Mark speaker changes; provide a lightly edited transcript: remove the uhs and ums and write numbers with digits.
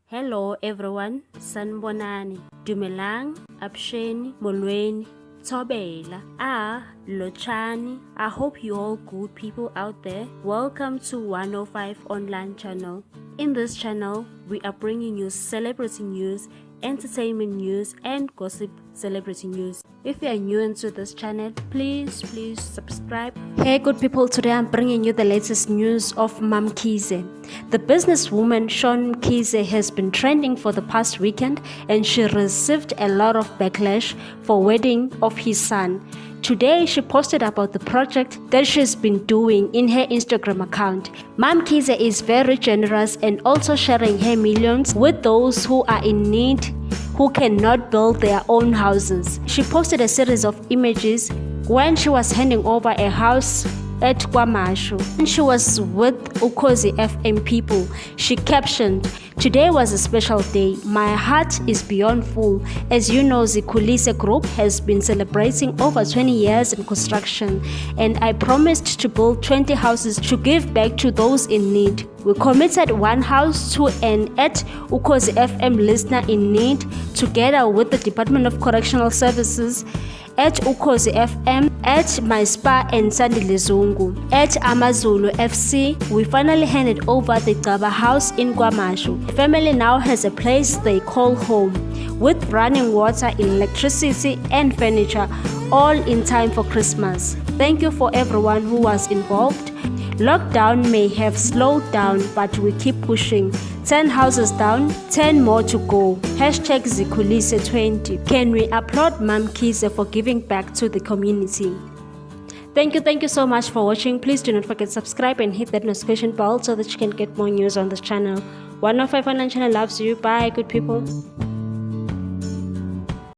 Speaker 1: Hello everyone, sanibonani, dumelang, absheni, molweni, thobela, lochani. I hope you all good people out there. Welcome to 105 online channel. In this channel, we are bringing you celebrity news, entertainment news and gossip celebrity news. If you are new into this channel, please subscribe. Hey good people, today I'm bringing you the latest news of Mamkhize. The businesswoman Mamkhize has been trending for the past weekend and she received a lot of backlash for wedding of his son. Today, she posted about the project that she's been doing in her Instagram account. Mamkhize is very generous and also sharing her millions with those who are in need, who cannot build their own houses. She posted a series of images when she was handing over a house at KwaMashu. When she was with Mamkhize FM people, she captioned, "Today was a special day. My heart is beyond full. As you know, the Zikhulise Group has been celebrating over 20 years in construction, and I promised to build 20 houses to give back to those in need. We committed one house to an at Mamkhize FM listener in need, together with the Department of Correctional Services, at Mamkhize FM, at My Spa and Sandile Zungu, at Amazulu FC. We finally handed over the Gaba house in KwaMashu. The family now has a place they call home, with running water, electricity and furniture, all in time for Christmas. Thank you for everyone who was involved. Lockdown may have slowed down, but we keep pushing. 10 houses down, 10 more to go. Hashtag Zikhulise 20. Can we applaud Mamkhize for giving back to the community?" Thank you so much for watching. Please do not forget to subscribe and hit that notification bell so that you can get more news on this channel. 105 Online Channel loves you. Bye, good people.